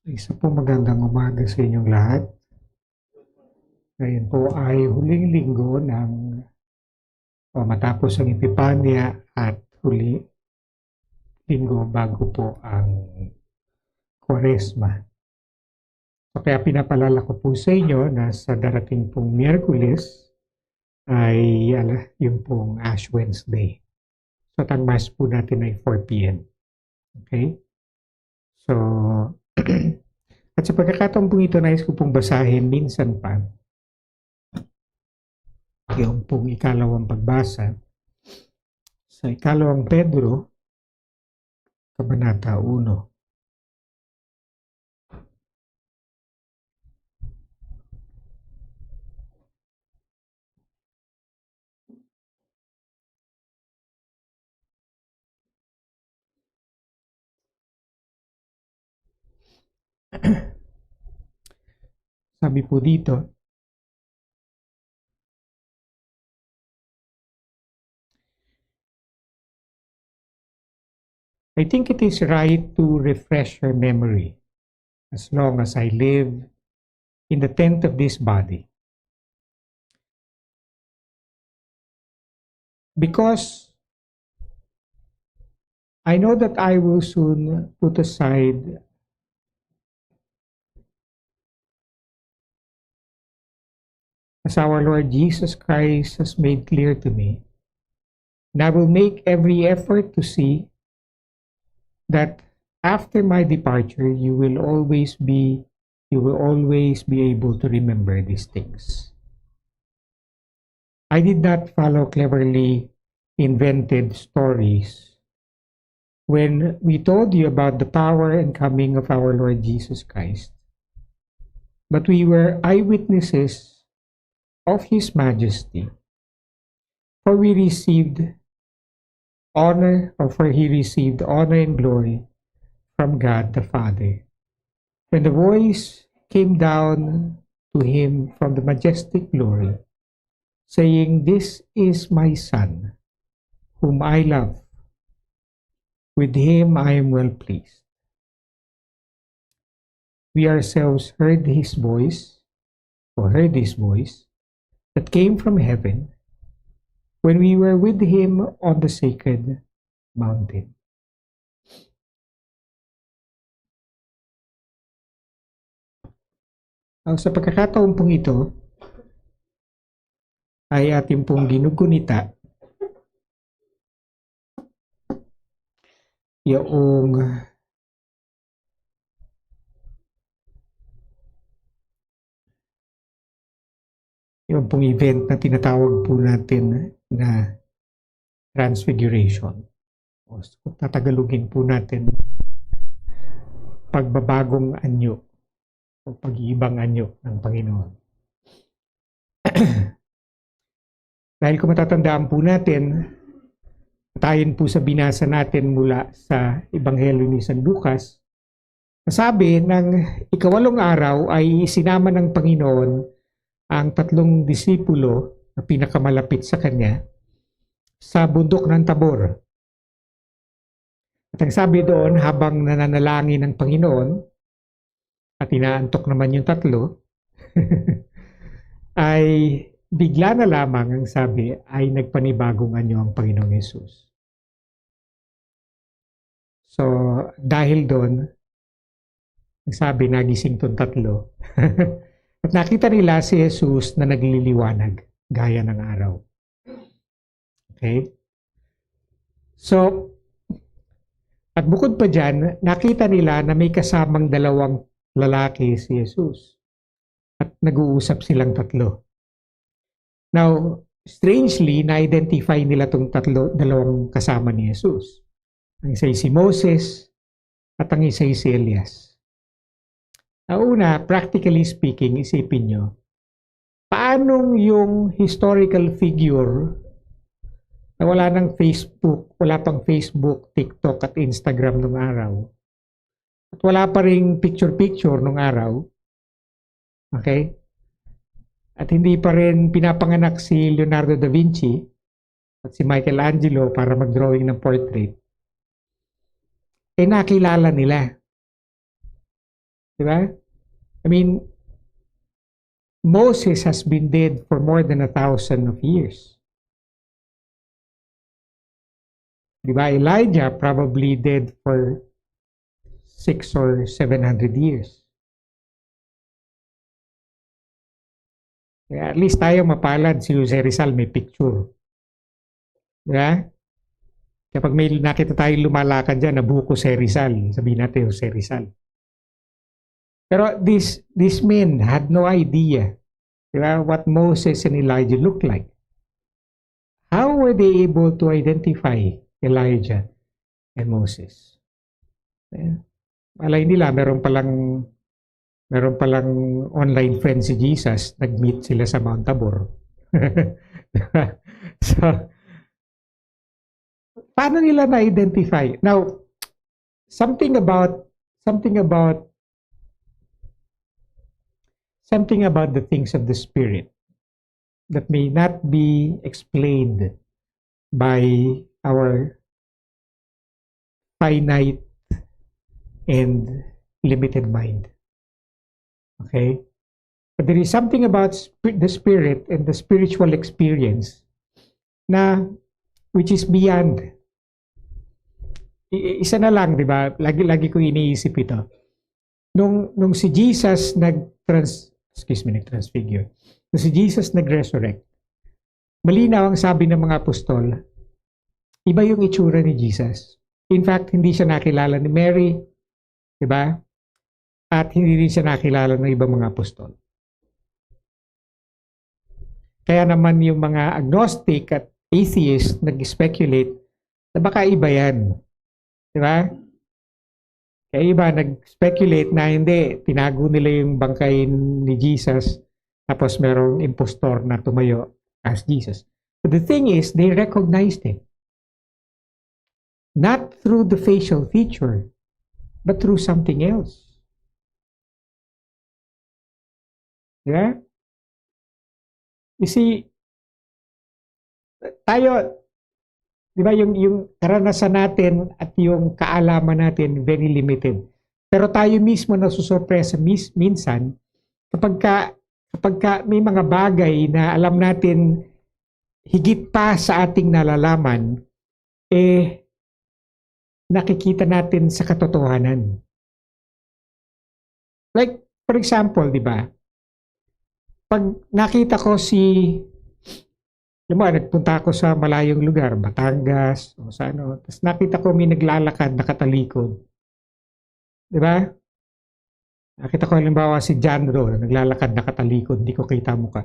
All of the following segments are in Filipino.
Isa po magandang umaga sa inyong lahat. Ngayon po ay huling linggo ng matapos ang Epipanya at huli linggo bago po ang Kwaresma. So, kaya pinapalala ko po sa inyo na sa darating pong Miyerkules ay yung pong Ash Wednesday. So ang Mass po natin ay 4 p.m. Okay? So, at sa pagkakataon po ito, nais ko pong basahin minsan pa yung pong ikalawang pagbasa sa ikalawang Pedro, Kabanata 1. Sabi po dito, I think it is right to refresh your memory as long as I live in the tent of this body. Because I know that I will soon put aside as our Lord Jesus Christ has made clear to me, and I will make every effort to see that after my departure, you will always be able to remember these things. I did not follow cleverly invented stories when we told you about the power and coming of our Lord Jesus Christ, but we were eyewitnesses of His majesty, for He received honor and glory from God the Father. When the voice came down to Him from the majestic glory, saying, "This is my Son, whom I love. With Him I am well pleased." We ourselves heard His voice that came from heaven when we were with Him on the sacred mountain. Sa pagkakataon pong ito, ay ating pong ginugunita yung pong event na tinatawag po natin na Transfiguration. O tatagalogin po natin pagbabagong anyo o pag-iibang anyo ng Panginoon. Dahil kung matatandaan po natin, tayon po sa binasa natin mula sa Ebanghelyo ni San Lucas, sabi ng ikawalong araw ay sinama ng Panginoon ang 3 disipulo na pinakamalapit sa Kanya sa bundok ng Tabor. At ang sabi doon, habang nananalangin ng Panginoon, at inaantok naman yung 3, ay bigla na lamang ang sabi ay nagpanibagong anyo ang Panginoong Yesus. So, dahil doon, ang sabi, nagising tong 3. At nakita nila si Jesus na nagliliwanag, gaya ng araw. Okay? So, at bukod pa dyan, nakita nila na may kasamang 2 lalaki si Jesus. At nag-uusap silang 3. Now, strangely, na-identify nila itong 2 kasama ni Jesus. Ang isa si Moses at ang isa si Elias. Una, practically speaking, isipin nyo, paanong yung historical figure na wala pang Facebook, TikTok at Instagram nung araw, at wala pa ring picture-picture nung araw, okay? At hindi pa rin pinapanganak si Leonardo da Vinci at si Michelangelo para mag-drawing ng portrait, nakilala nila Diba? I mean, Moses has been dead for more than 1,000 of years. Diba? Elijah probably dead for 600 or 700 years. Kaya at least tayo mapalad, si Jose Rizal may picture. Diba? Kapag may nakita tayong lumalakad dyan, nabuko si Rizal, sabihin natin Jose Rizal. Pero these men had no idea, diba, what Moses and Elijah looked like. How were they able to identify Elijah and Moses? Malay nila, meron palang online friend si Jesus, nag-meet sila sa Mount Tabor. So, paano nila na-identify? Now, something about the things of the Spirit that may not be explained by our finite and limited mind. Okay? But there is something about the Spirit and the spiritual experience na which is beyond. Isa na lang, di ba? Lagi ko iniisip ito. Nung si Jesus nag-transfigure. Nung si Jesus nag-resurrect, malinaw ang sabi ng mga apostol, iba yung itsura ni Jesus. In fact, hindi siya nakilala ni Mary, di ba? At hindi rin siya nakilala ng ibang mga apostol. Kaya naman yung mga agnostic at atheist nag-speculate na baka iba yan. Di ba? Kaya iba nag-speculate na hindi, tinago nila yung bangkay ni Jesus tapos merong impostor na tumayo as Jesus. But the thing is, they recognized him. Not through the facial feature, but through something else. Yeah? You see, tayo, di ba, yung karanasan natin at yung kaalaman natin, very limited. Pero tayo mismo nasusurpresa minsan kapag may mga bagay na alam natin higit pa sa ating nalalaman, nakikita natin sa katotohanan. Like, for example, di ba, pag nakita ko nagpunta ako sa malayong lugar, Batangas, o sa ano, tapos nakita ko may naglalakad, nakatalikod. Di ba? Nakita ko halimbawa si John Doe, naglalakad, nakatalikod, hindi ko kita mukha.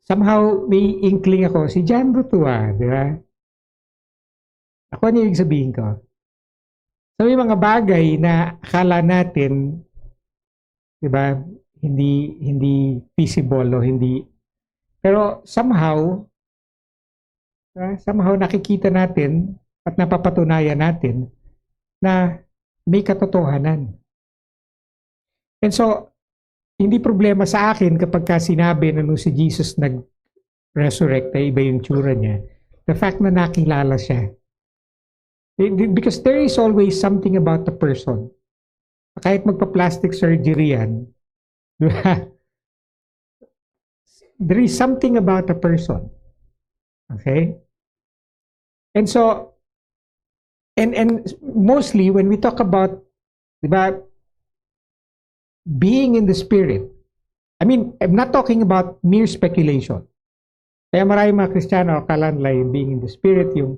Somehow, may inkling ako, si John Doe to di ba? Ako ano yung sabihin ko? So, may mga bagay na akala natin, di ba, hindi feasible o hindi, pero somehow nakikita natin at napapatunayan natin na may katotohanan. And so, hindi problema sa akin kapag sinabi na nung si Jesus nag-resurrect ay iba yung tsura niya. The fact na nakilala siya. Because there is always something about the person. Kahit magpa-plastic surgery yan, there is something about a person. Okay? And so, and mostly when we talk about, diba, being in the Spirit, I mean, I'm not talking about mere speculation. Kaya maraming mga Kristiyano akala nila yung being in the Spirit, yung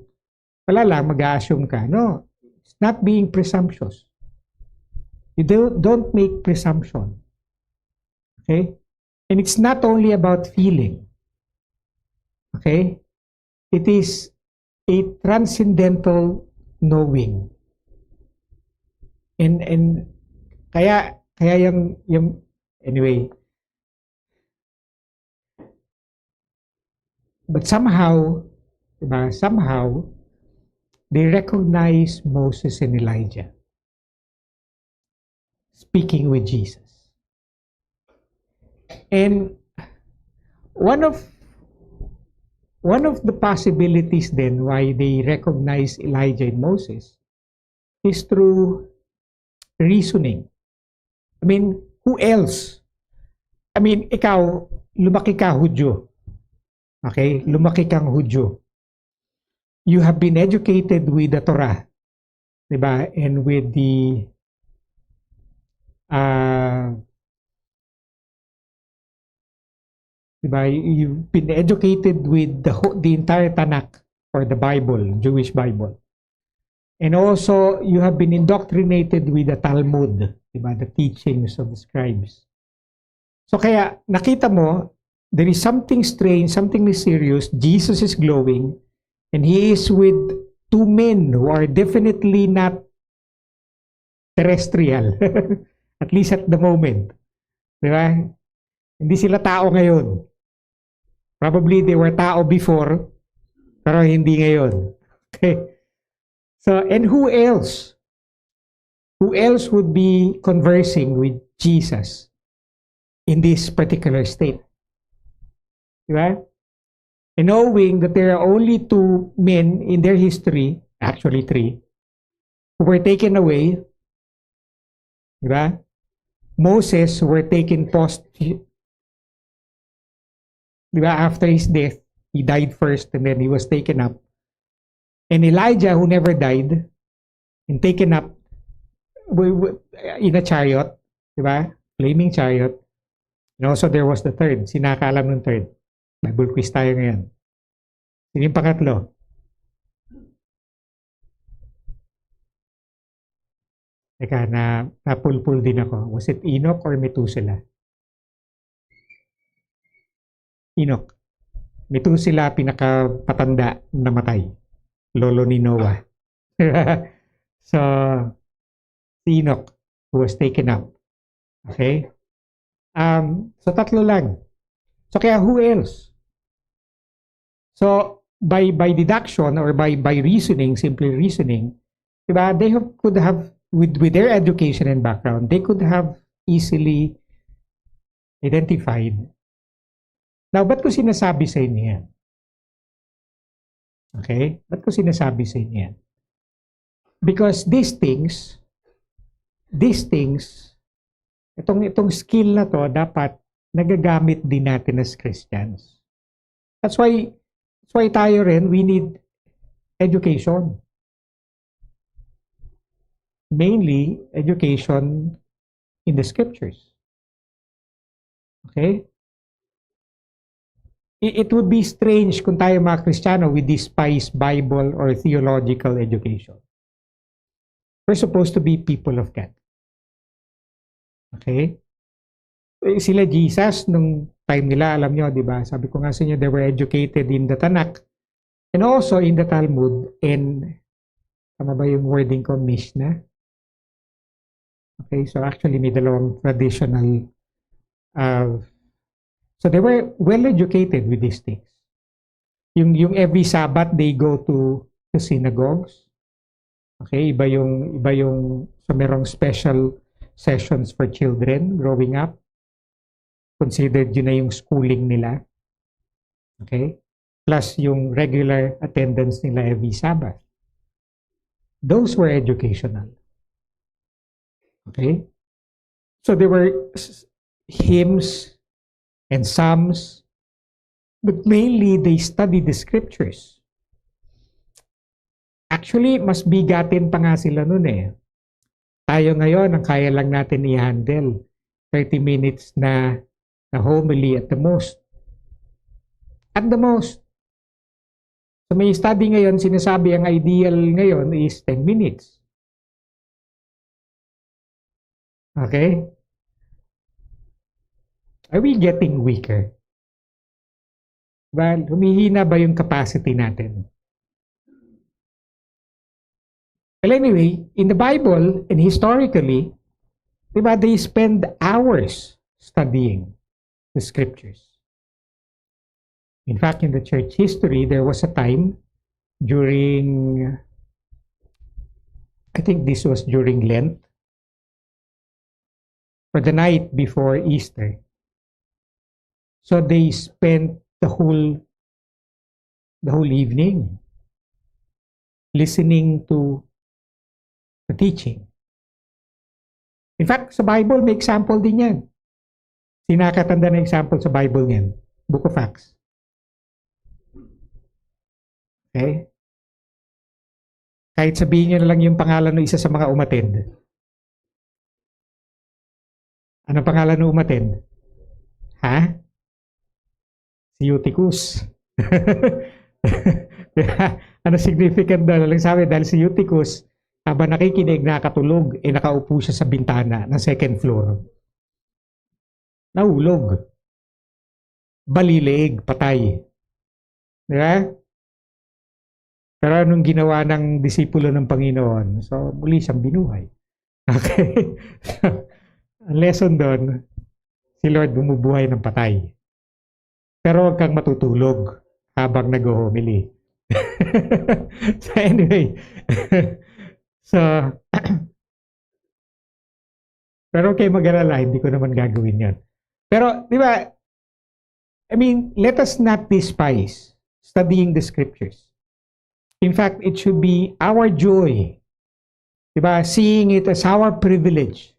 wala lang, mag-a-assume ka. No, it's not being presumptuous. You don't make presumption. Okay? And it's not only about feeling. Okay? It is a transcendental knowing. And kaya yung anyway. But somehow they recognize Moses and Elijah speaking with Jesus. And one of the possibilities then why they recognize Elijah and Moses is through reasoning. I mean, who else? I mean, ikaw, lumaki ka Hudyo. Okay? Lumaki kang Hudyo. You have been educated with the Torah. Diba? And with the diba? You've been educated with the entire Tanakh or the Bible, Jewish Bible. And also, you have been indoctrinated with the Talmud, diba? The teachings of the scribes. So kaya, nakita mo, there is something strange, something mysterious. Jesus is glowing, and he is with two men who are definitely not terrestrial. At least at the moment. Diba? Hindi sila tao ngayon. Probably they were tao before, pero hindi ngayon. Okay? So, and who else? Who else would be conversing with Jesus in this particular state? Diba? And knowing that there are only two men in their history, actually three, who were taken away. Diba? Moses were taken diba? After his death, he died first and then he was taken up. And Elijah, who never died, and taken up in a chariot, diba? Flaming chariot. And also there was the third. Sinakaalam ng third. Bible quiz tayo ngayon. Sino yung pangatlo? Teka, napulpul din ako. Was it Enoch or Methuselah? Enoch. Methuselah, pinakapatanda, namatay. Lolo ni Noah. So, si Enoch, who was taken up. Okay? So, tatlo lang. So, kaya who else? So, by deduction or by reasoning, simply reasoning, diba, could have, with their education and background, they could have easily identified. Now, ba't ko sinasabi sa inyo yan? Okay? Ba't ko sinasabi sa inyo yan? Because these things, itong skill na to, dapat nagagamit din natin as Christians. That's why tayo rin, we need education. Mainly, education in the scriptures. Okay? It would be strange kung tayo mga Kristiyano we despise Bible or theological education. We're supposed to be people of God. Okay? Sila Jesus, nung time nila, alam nyo, di ba? Sabi ko nga sa inyo, they were educated in the Tanakh and also in the Talmud and, tama ba yung wording ko, Mishnah? Okay, so actually may dalawang traditional so they were well educated with these things. Yung every Sabbath they go to the synagogues. Okay, iba yung so merong special sessions for children growing up. Considered yun na yung schooling nila. Okay? Plus yung regular attendance nila every Sabbath. Those were educational. Okay? So there were hymns and psalms, but mainly they studied the scriptures. Actually, mas bigatin pa nga sila nun eh. Tayo ngayon, ang kaya lang natin i-handle 30 minutes na homily at the most. At the most. So may study ngayon, sinasabi ang ideal ngayon is 10 minutes. Okay? Are we getting weaker? Well, humihina ba yung capacity natin? Well, anyway, in the Bible and historically, diba, they spend hours studying the scriptures. In fact, in the church history, there was a time during, I think this was during Lent, or the night before Easter. So they spent the whole evening listening to the teaching. In fact, sa Bible, may example din yan. Sinakatanda na example sa Bible niyan. Book of Acts. Okay? Kahit sabihin nyo na lang yung pangalan ng isa sa mga umatid. Anong pangalan ng umatid? Ha? Si Eutychus. Ano significant doon? Lang sabi, dahil si Eutychus, habang nakikinig, nakatulog, nakaupo siya sa bintana ng second floor. Nahulog. Balilig, patay. Di ba? Pero anong ginawa ng disipulo ng Panginoon? So, muli siyang binuhay. Okay? Ang lesson doon, si Lord bumubuhay ng patay. Pero huwag kang matutulog habang nag-homily. So anyway, so, pero okay mag-alala, hindi ko naman gagawin yan. Pero, di ba, I mean, let us not despise studying the scriptures. In fact, it should be our joy, diba? Seeing it as our privilege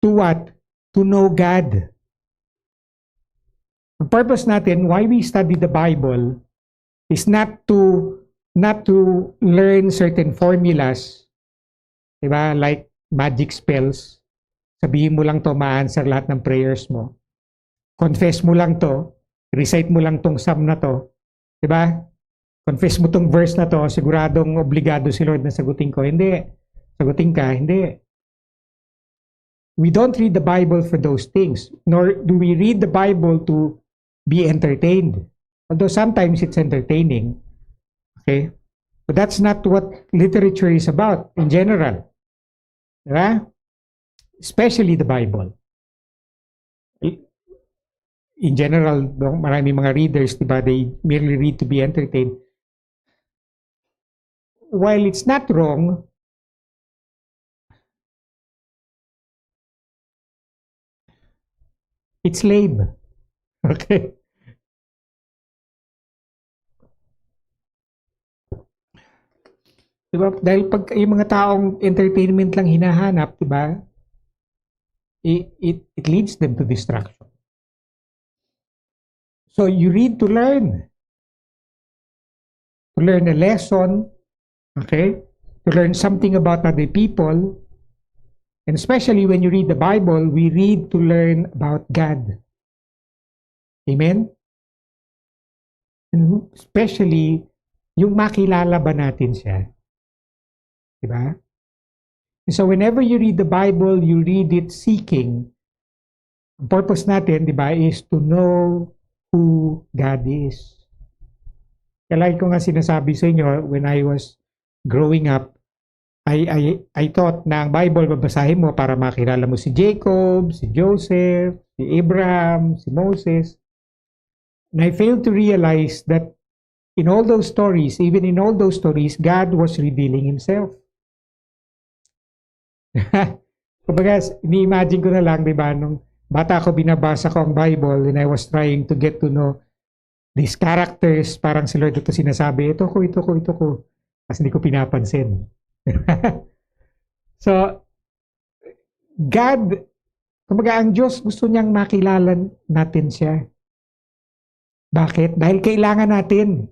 to what? To know God. Ang purpose natin, why we study the Bible, is not to learn certain formulas, diba? Like magic spells. Sabihin mo lang to, ma-answer lahat ng prayers mo. Confess mo lang to, recite mo lang tong psalm na to, diba? Confess mo tong verse na to, siguradong obligado si Lord na sagutin ko. Hindi. Sagutin ka, hindi. We don't read the Bible for those things, nor do we read the Bible to be entertained. Although sometimes it's entertaining. Okay? But that's not what literature is about in general. Diba? Especially the Bible. In general, marami mga readers, diba, they merely read to be entertained. While it's not wrong, it's lame. Okay? Diba? Dahil pag yung mga taong entertainment lang hinahanap, diba? It leads them to distraction. So you read to learn. To learn a lesson, okay? To learn something about other people. And especially when you read the Bible, we read to learn about God. Amen? And especially, yung makilala ba natin siya? Diba? And so whenever you read the Bible, you read it seeking. Ang purpose natin, diba, is to know who God is. Kaya like ko nga sinasabi sa inyo, when I was growing up, I thought na ang Bible babasahin mo para makilala mo si Jacob, si Joseph, si Abraham, si Moses. And I failed to realize that in all those stories, even in all those stories, God was revealing Himself. Kumbaga, ini-imagine ko na lang, diba, nung bata ko binabasa ko ang Bible and I was trying to get to know these characters, parang si Lord ito sinasabi, ito ko. Kasi hindi ko pinapansin. So, God, kumbaga ang Diyos gusto niyang makilala natin siya. Bakit? Dahil kailangan natin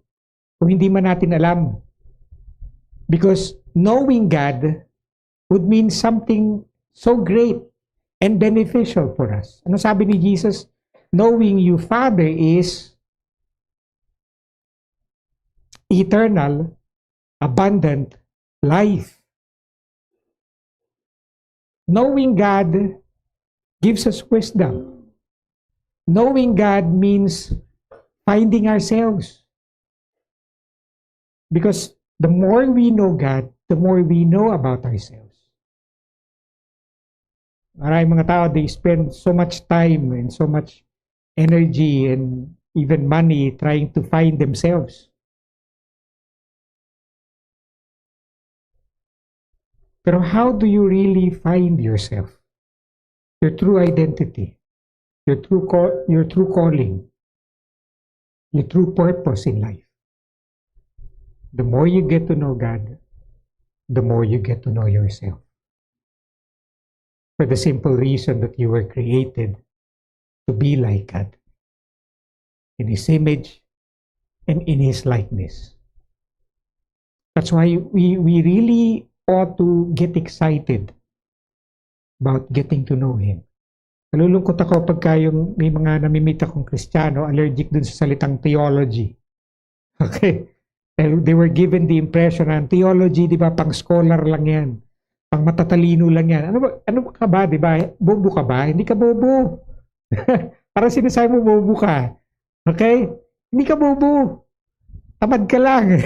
kung hindi man natin alam. Because knowing God would mean something so great and beneficial for us. Ano sabi ni Jesus? Knowing you, Father, is eternal, abundant life. Knowing God gives us wisdom. Knowing God means finding ourselves. Because the more we know God, the more we know about ourselves. Maraming mga tao, they spend so much time and so much energy and even money trying to find themselves. Pero how do you really find yourself? Your true identity, your true calling, your true purpose in life. The more you get to know God, the more you get to know yourself. for the simple reason that you were created to be like God, in His image and in His likeness. That's why we really ought to get excited about getting to know Him. Nalulungkot ako pagka yung may mga namimit akong Kristiyano, allergic dun sa salitang theology. Okay? They were given the impression na theology, di ba, pang scholar lang yan. Pang matatalino lang yan. Ano ka ba, di ba? Bobo ka ba? Hindi ka bobo. Parang sinasabi mo bobo ka. Okay? Hindi ka bobo. Tamad ka lang.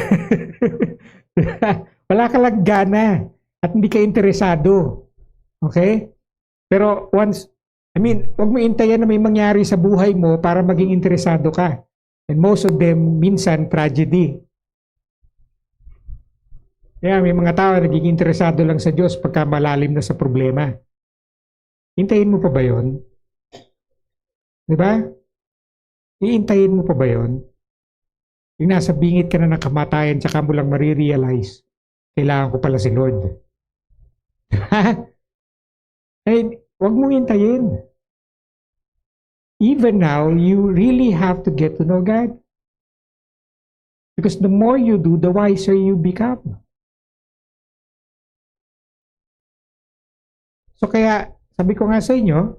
Wala ka lang gana. At hindi ka interesado. Okay? Pero wag mo intayan na may mangyari sa buhay mo para maging interesado ka. And most of them, minsan, tragedy. Kaya may mga tao naging interesado lang sa Diyos pagka malalim na sa problema. Hintayin mo pa ba yun? Di ba? Iintayin mo pa ba yun? Yung nasa bingit ka na ng kamatayan, tsaka mo lang marirealize, kailangan ko pala si Lord. Eh, wag mong hintayin. Even now, you really have to get to know God. Because the more you do, the wiser you become. So kaya, sabi ko nga sa inyo,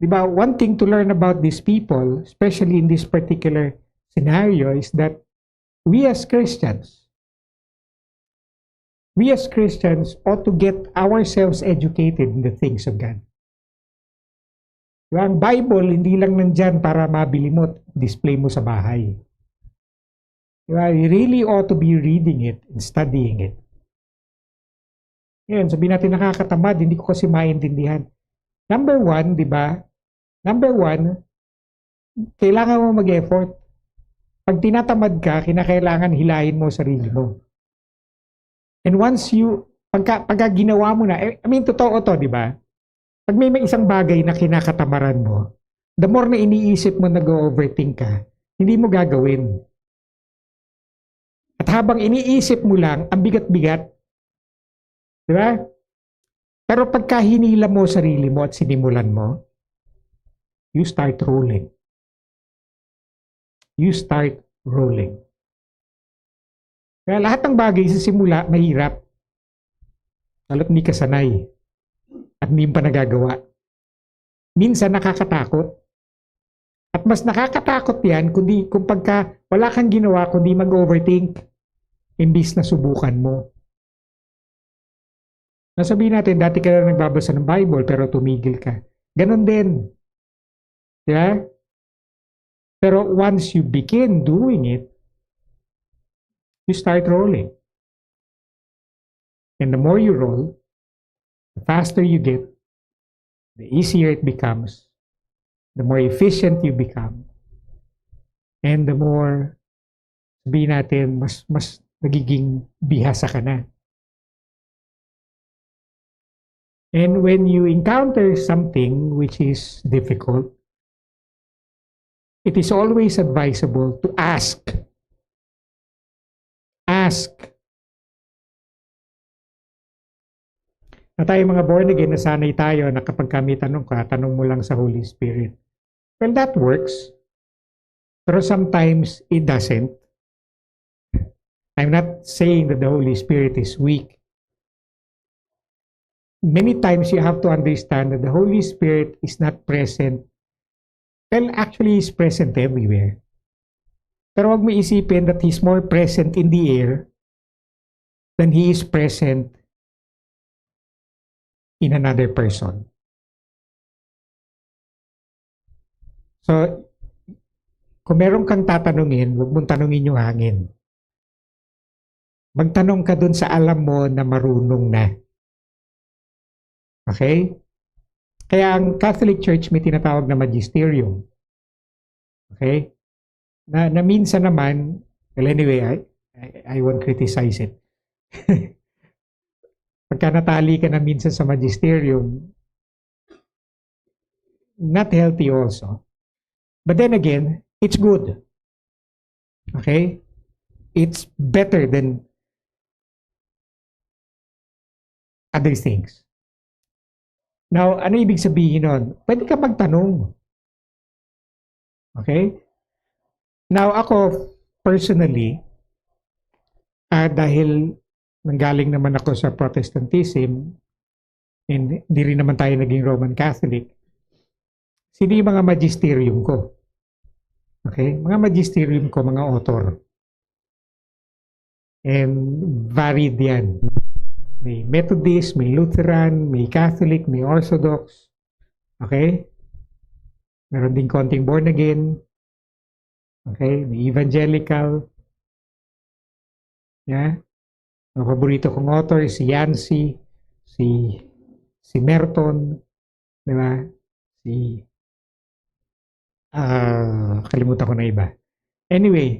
di ba, one thing to learn about these people, especially in this particular scenario, is that we as Christians ought to get ourselves educated in the things of God. Diba? Ang Bible, hindi lang nandyan para mabili mo at display mo sa bahay. Diba? We really ought to be reading it and studying it. Ngayon, sabihin natin nakakatamad, hindi ko kasi maintindihan. Number one, di ba? Number one, kailangan mo mag-effort. Pag tinatamad ka, kinakailangan hilahin mo sarili mo. And once pagka ginawa mo na, totoo to, di ba? Pag may isang bagay na kinakatamaran mo, the more na iniisip mo nag-overthink ka, hindi mo gagawin. At habang iniisip mo lang, ang bigat-bigat, di ba? Pero pagka hinila mo sarili mo at sinimulan mo, you start rolling. You start rolling. Kaya lahat ng bagay sa simula, mahirap. Lalo't hindi ka sanay. At hindi pa nagagawa. Minsan nakakatakot. At mas nakakatakot yan kung pagka wala kang ginawa kundi mag-overthink imbis na subukan mo. Nasabihin natin, dati ka na nagbabasa ng Bible pero tumigil ka. Ganon din. Yeah? Pero once you begin doing it, you start rolling. And the more you roll, the faster you get, the easier it becomes, the more efficient you become, and the more, sabihin natin, mas nagiging bihasa ka na. And when you encounter something which is difficult, it is always advisable to ask. Ask. Na tayo mga born again, nasanay tayo na kapag kami tanong ka, tanong mo lang sa Holy Spirit. Well, that works. Pero sometimes it doesn't. I'm not saying that the Holy Spirit is weak. Many times you have to understand that the Holy Spirit is not present. Well, actually, He's present everywhere. Pero wag mo isipin that He's more present in the air than He is present in another person. So, kung meron kang tatanungin, huwag mong tanungin yung hangin. Magtanong ka dun sa alam mo na marunong na. Okay? Kaya ang Catholic Church may tinatawag na magisterium. Okay? Na minsan naman, well anyway, I won't criticize it. Pagka natali ka na minsan sa magisterium, not healthy also. But then again, it's good. Okay? It's better than other things. Now, ano ibig sabihin nun? Pwede ka magtanong. Okay? Now, ako, personally, dahil nanggaling naman ako sa Protestantism, and hindi rin naman tayo naging Roman Catholic, sino yung mga magisterium ko? Okay? Mga magisterium ko, mga author. And varied yan. May Methodist, may Lutheran, may Catholic, may Orthodox. Okay? Meron din konting born again. Okay? May evangelical. Yeah? Ang paborito kong author si Yancey, si Merton, di ba? Kalimutan ko na iba. Anyway,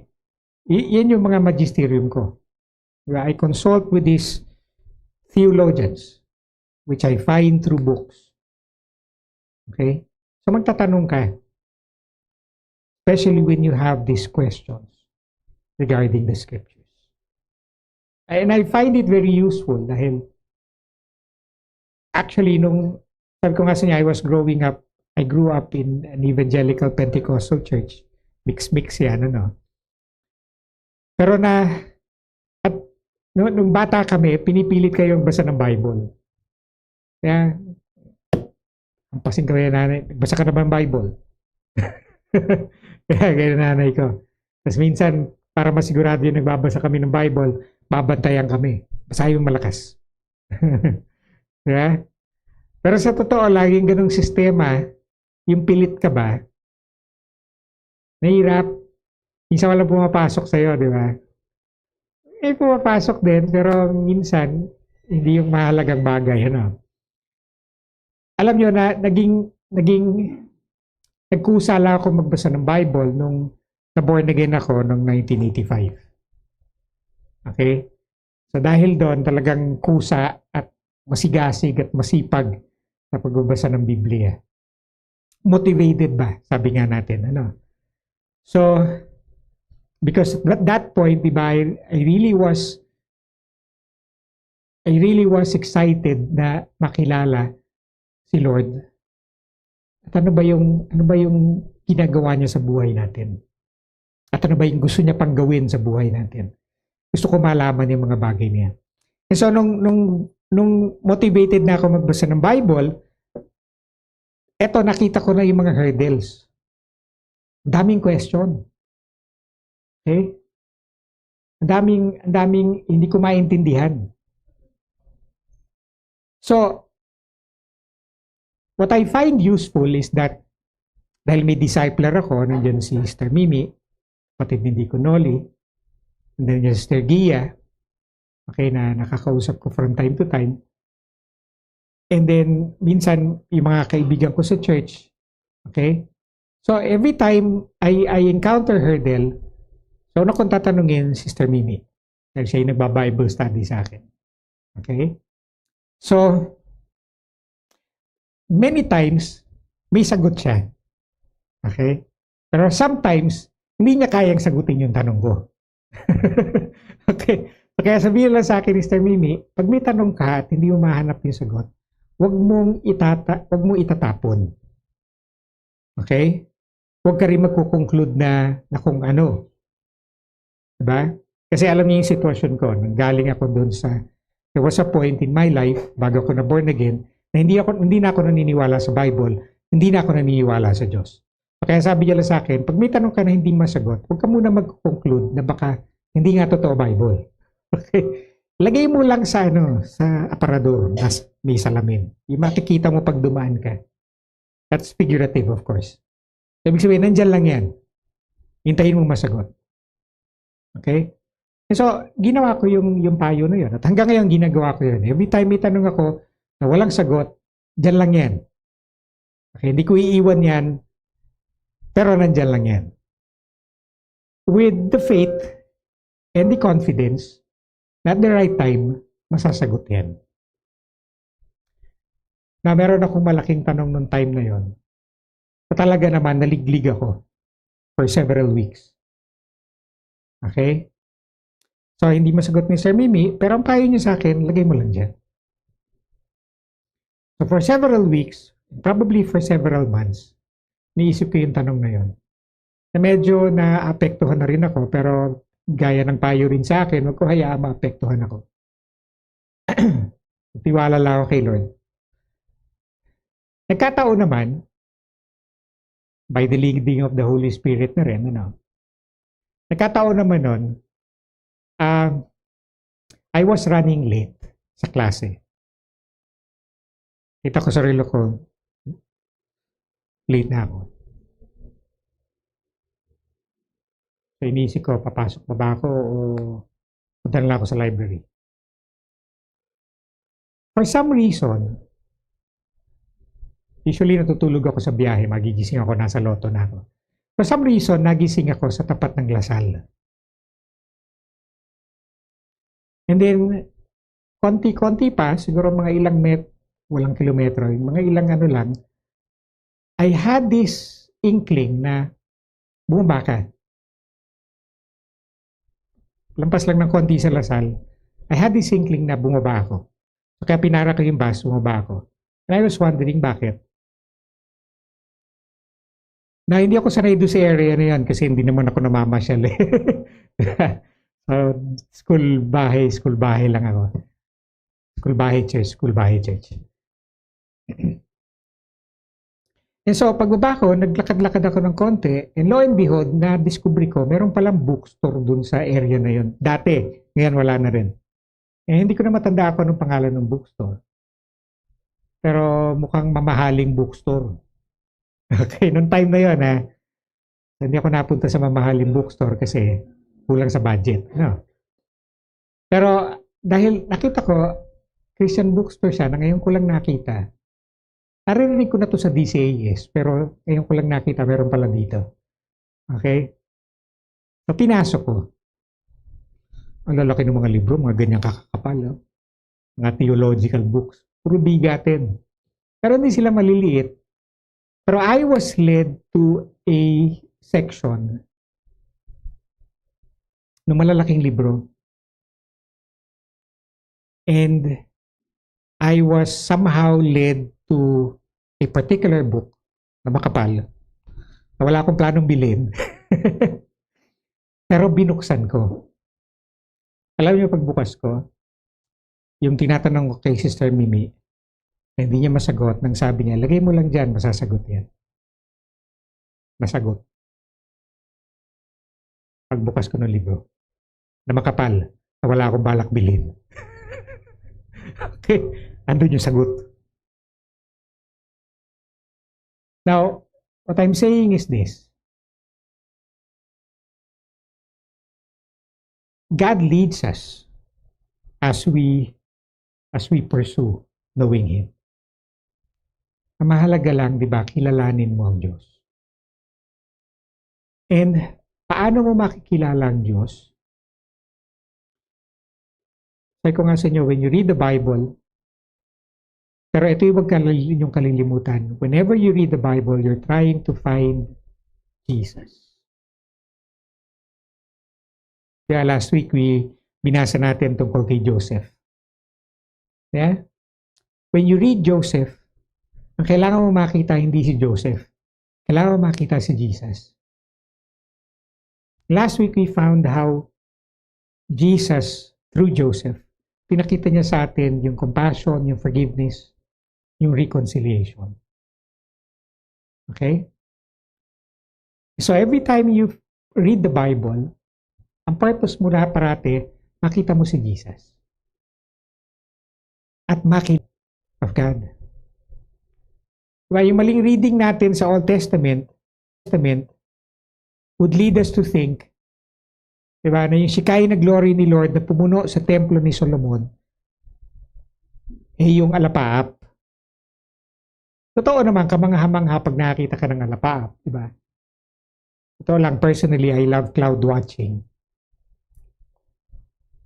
yan yung mga magisterium ko. Diba? I consult with these theologians, which I find through books. Okay? So magtatanong ka, especially when you have these questions regarding the scriptures. And I find it very useful dahil actually sabi ko nga sa niya, I grew up in an evangelical Pentecostal church. Mix-mix yan, ano. Pero nung bata kami, pinipilit kayong basa ng Bible. Kaya, ang pasing kami na nanay, basa ka na ba ng Bible? Kaya gaya nanay ko. Tapos minsan, para masigurado yung nagbabasa kami ng Bible, babantayan kami. Basahin yung malakas. Yeah? Pero sa totoo, laging ganung sistema, yung pilit ka ba, nahirap, minsan walang pumapasok sa'yo, di ba? Pumapasok din, pero minsan, hindi yung mahalagang bagay, ano. Alam nyo na, nagkusa lang ako magbasa ng Bible nung na-born again ako noong 1985. Okay? So dahil doon, talagang kusa at masigasig at masipag sa pagbabasa ng Biblia. Motivated ba? Sabi nga natin, ano. So, because at that point, diba, I really was excited na makilala si Lord. At ano ba yung ginagawa niya sa buhay natin? At ano ba yung gusto niya pang gawin sa buhay natin? Gusto ko malaman yung mga bagay niya. And so nung motivated na ako magbasa ng Bible, eto nakita ko na yung mga hurdles. Daming question. Okay? Ang daming hindi ko maintindihan. So, what I find useful is that dahil may discipler ako, nandiyan si Sister Mimi, patid ni Deacon Noli, and then si Sister Gia, okay, na nakakausap ko from time to time. And then, minsan, yung mga kaibigan ko sa church, okay? So, every time I encounter hurdle, so, una kong tatanungin, Sister Mimi, dahil siya yung nagba-Bible study sa akin. Okay? So, many times, may sagot siya. Okay? Pero sometimes, hindi niya kayang sagutin yung tanong ko. Okay? So, kaya sabihin lang sa akin, Sister Mimi, pag may tanong ka at hindi mo mahanap yung sagot, wag mong itatapon. Okay? Huwag ka rin magkukonclude na kung ano. Diba? Kasi alam niyo yung sitwasyon ko. Nanggaling ako doon there was a point in my life, bago ako na born again, na hindi na ako naniniwala sa Bible, hindi na ako naniniwala sa Diyos. Kaya sabi niya lang sa akin, pag may tanong ka na hindi masagot, huwag ka muna mag-conclude na baka hindi nga totoo Bible. Okay? Lagay mo lang sa aparador, may salamin. Yung makikita mo pag dumaan ka. That's figurative, of course. Ibig sabihin, nandyan lang yan. Hintayin mo masagot. Okay? So, ginawa ko yung payo na yun. At hanggang ngayon, ginagawa ko yun. Every time may tanong ako na walang sagot, dyan lang yan. Okay? Hindi ko iiwan yan, pero nandyan lang yan. With the faith and the confidence na at the right time, masasagot yan. Na meron akong malaking tanong nung time na yon. Talaga naman, naliglig ako for several weeks. Okay? So, hindi masagot ni Sir Mimi, pero ang payo niya sa akin, lagay mo lang dyan. So for several weeks, probably for several months, niisip ko yung tanong na yun. Na medyo naapektuhan na rin ako, pero gaya ng payo rin sa akin, huwag ko hayaan maapektuhan ako. Tiwala lang ako kay Lord. Nagkataon naman, by the leading of the Holy Spirit na rin, nagkataon naman nun, I was running late sa klase. Kita ko sarili ko, late na ako. So iniisip ko, papasok pa ba ako o punta na lang ako sa library. For some reason, usually natutulog ako sa biyahe, magigising ako, nasa loto na ako. For some reason, nagising ako sa tapat ng Lasal. And then, konti-konti pa, siguro mga ilang walang kilometro, mga ilang ano lang, I had this inkling na bumaba ka. Lampas lang ng konti sa Lasal, I had this inkling na bumaba ako. So, kaya pinara ko yung bus, bumaba ako. And I was wondering bakit. Na hindi ako sanay doon sa area na yan kasi hindi naman ako namamasyal eh. School bahay lang ako. School bahay, church. And so, pagbaba ko, naglakad-lakad ako ng konti, and lo and behold, na-discover ko, meron palang bookstore dun sa area na yun. Dati, ngayon wala na rin. Eh, hindi ko na matanda ako ng pangalan ng bookstore. Pero mukhang mamahaling bookstore. Okay, noong time na yun, hindi ako napunta sa mamahaling bookstore kasi kulang sa budget. No? Pero dahil nakita ko, Christian bookstore siya, na ngayon ko lang nakita. Narinig ko na to sa DCAS, pero ngayon ko lang nakita, meron pala dito. Okay? So, pinasok ko. Ang lalaki ng mga libro, mga ganyang kakakapal. No? Mga theological books. Puro bigatin. Pero hindi sila maliliit. Pero I was led to a section ng malalaking libro. And I was somehow led to a particular book na makapal. Na wala akong planong bilhin. Pero binuksan ko. Alam niyo pagbukas ko, yung tinatanong ko kay Sister Mimi, hindi niya masagot, nang sabi niya, lagay mo lang dyan, masasagot yan. Masagot. Pagbukas ko ng libro, na makapal, na wala akong balak bilhin. Okay, andun yung sagot. Now, what I'm saying is this. God leads us as we pursue knowing Him. Ang mahalaga lang, di ba, kilalanin mo ang Diyos. And paano mo makikilala ang Diyos? Sabi ko nga sa inyo, when you read the Bible, pero ito yung huwag yung kalilimutan. Whenever you read the Bible, you're trying to find Jesus. Kaya last week, binasa natin tungkol kay Joseph. Yeah? When you read Joseph, ang kailangan mo makita hindi si Joseph. Kailangan mo makita si Jesus. Last week, we found how Jesus, through Joseph, pinakita niya sa atin yung compassion, yung forgiveness, yung reconciliation. Okay? So every time you read the Bible, ang purpose mo na parati, makita mo si Jesus. At makita of God. Diba, yung maling reading natin sa Old Testament would lead us to think, diba, na yung Shekinah glory ni Lord na pumuno sa templo ni Solomon, yung alapaap. Totoo naman, kamangha-mangha pag nakakita ka ng alapaap, diba? Totoo lang, personally, I love cloud watching.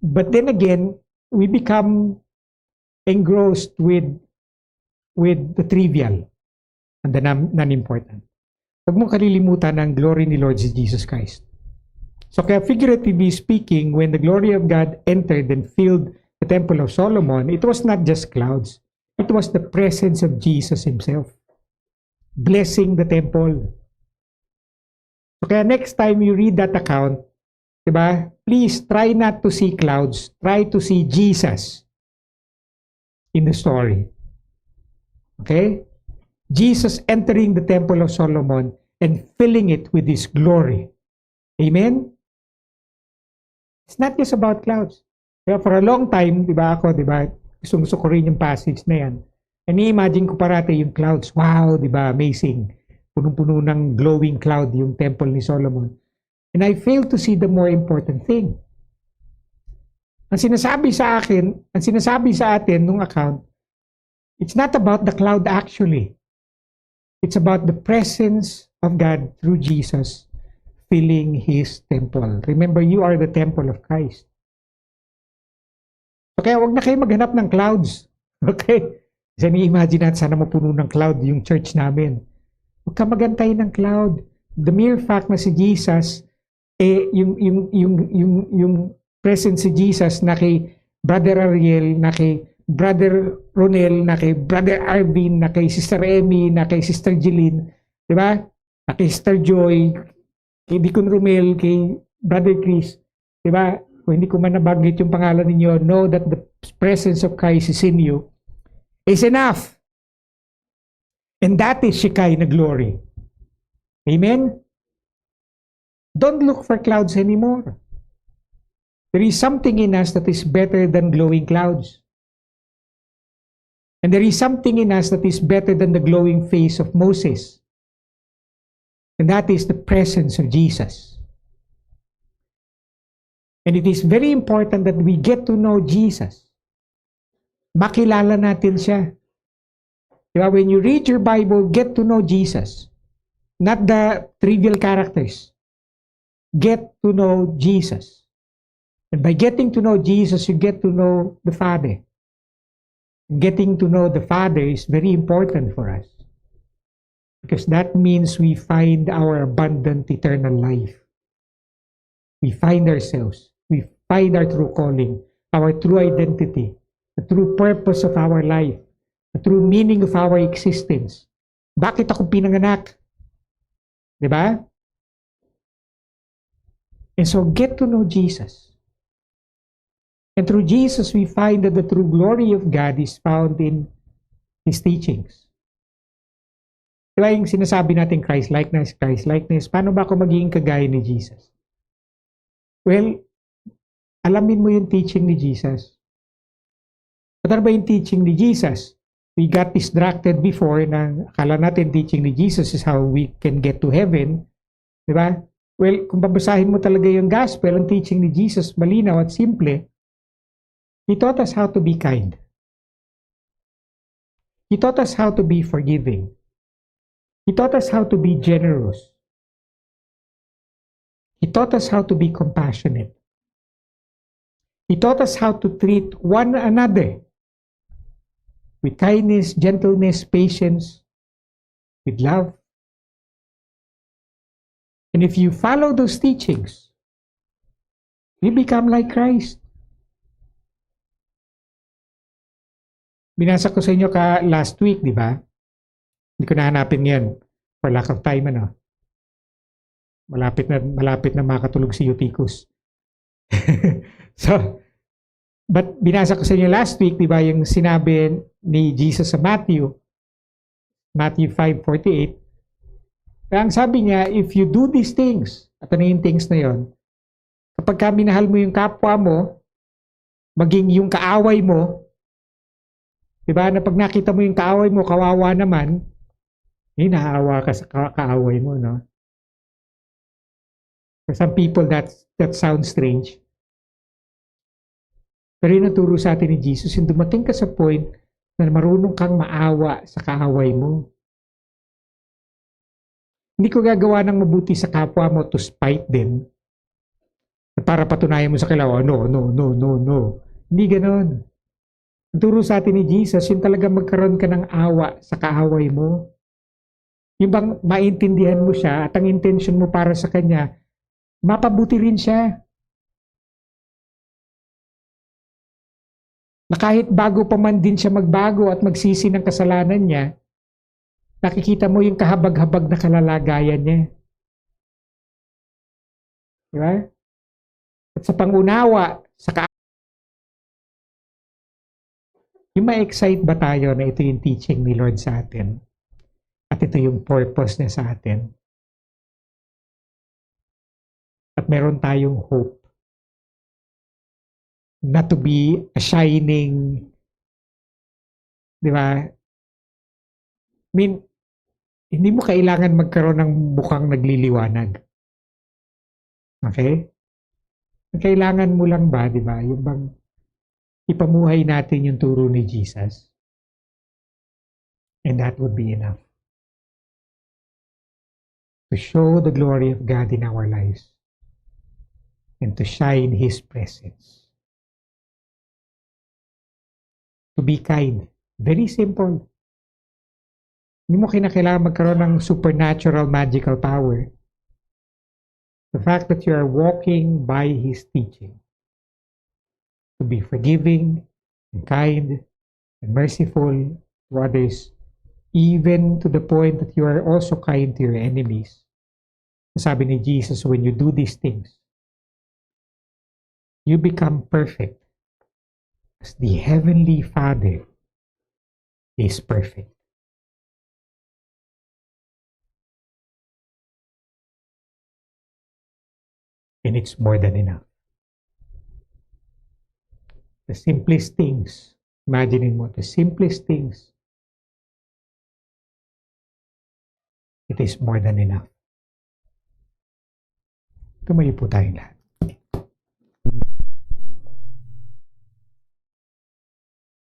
But then again, we become engrossed with the trivial and the non-important. Huwag mong kalilimutan ang glory ni Lord Jesus Christ. So kaya figuratively speaking, when the glory of God entered and filled the temple of Solomon, it was not just clouds. It was the presence of Jesus himself blessing the temple. So kaya next time you read that account, diba, please try not to see clouds. Try to see Jesus in the story. Okay? Jesus entering the temple of Solomon and filling it with his glory. Amen? It's not just about clouds. Kaya for a long time, diba ako, diba, gusto ko rin yung passage na yan. And i-imagine ko parati yung clouds. Wow, diba, amazing. Punong-puno ng glowing cloud yung temple ni Solomon. And I fail to see the more important thing. Ang sinasabi sa atin nung account, it's not about the cloud actually. It's about the presence of God through Jesus filling His temple. Remember, you are the temple of Christ. So kaya wag na kayo maghanap ng clouds. Okay? Kasi ni-imagine natin sana mapuno ng cloud yung church namin. Huwag ka magantay ng cloud. The mere fact na si Jesus, yung presence si Jesus na kay Brother Ariel, na kay Brother Ronel, na kay Brother Arvin, na kay Sister Emmy, na kay Sister Jeline, di ba? Na kay Sister Joy, kay Deacon Romel, kay Brother Chris, di ba? Kung hindi ko man nabanggit yung pangalan ninyo, know that the presence of Christ is in you, is enough. And that is Shekinah glory. Amen? Don't look for clouds anymore. There is something in us that is better than glowing clouds. And there is something in us that is better than the glowing face of Moses. And that is the presence of Jesus. And it is very important that we get to know Jesus. Makilala natin siya. Diba? When you read your Bible, get to know Jesus. Not the trivial characters. Get to know Jesus. And by getting to know Jesus, you get to know the Father. Getting to know the Father is very important for us. Because that means we find our abundant eternal life. We find ourselves. We find our true calling, our true identity, the true purpose of our life, the true meaning of our existence. Bakit ako pinanganak? Diba? And so get to know Jesus. And through Jesus, we find that the true glory of God is found in His teachings. Diba yung sinasabi natin Christ-likeness, Christ-likeness, paano ba ako magiging kagaya ni Jesus? Well, alamin mo yung teaching ni Jesus. Ano ba yung teaching ni Jesus? We got distracted before na akala natin teaching ni Jesus is how we can get to heaven. Diba? Well, kung babasahin mo talaga yung gospel, ang teaching ni Jesus, malinaw at simple, He taught us how to be kind. He taught us how to be forgiving. He taught us how to be generous. He taught us how to be compassionate. He taught us how to treat one another with kindness, gentleness, patience, with love. And if you follow those teachings, you become like Christ. Binasa ko sa inyo last week, di ba? Hindi ko nahanapin yan for lack of time, ano? Malapit na makatulog si Eutychus. So, but binasa ko sa inyo last week, di ba, yung sinabi ni Jesus sa Matthew 5:48. Kaya ang sabi niya, if you do these things, at ano yung things na yon? Kapag ka minahal mo yung kapwa mo, maging yung kaaway mo, diba, na pag nakita mo yung kaaway mo, kawawa naman, naawa ka sa kaaway mo, no? For some people, that sounds strange. Pero yung naturo sa atin ni Jesus, yung dumating ka sa point na marunong kang maawa sa kaaway mo. Hindi ko gagawa ng mabuti sa kapwa mo to spite them. Para patunayan mo sa kalawa, no. Hindi ganon. Ang turo sa atin ni Jesus, yung talaga magkaroon ka ng awa sa kaaway mo. Yung bang maintindihan mo siya at ang intention mo para sa kanya, mapabuti rin siya. Na kahit bago pa man din siya magbago at magsisi ng kasalanan niya, nakikita mo yung kahabag-habag na kalalagayan niya. Di ba? At sa pangunawa, yung ma-excite ba tayo na ito yung teaching ni Lord sa atin? At ito yung purpose niya sa atin? At meron tayong hope not to be a shining, di ba? I mean, hindi mo kailangan magkaroon ng mukhang nagliliwanag. Okay? Kailangan mo lang ba, di ba? Yung bang ipamuhay natin yung turo ni Jesus. And that would be enough. To show the glory of God in our lives. And to shine His presence. To be kind. Very simple. Hindi mo kinakailangan magkaroon ng supernatural magical power. The fact that you are walking by His teaching. To be forgiving and kind and merciful to others, even to the point that you are also kind to your enemies. Sabi ni Jesus, when you do these things, you become perfect as the Heavenly Father is perfect. And it's more than enough. The simplest things, imagine mo, the simplest things, it is more than enough. Tumayo po tayong lahat.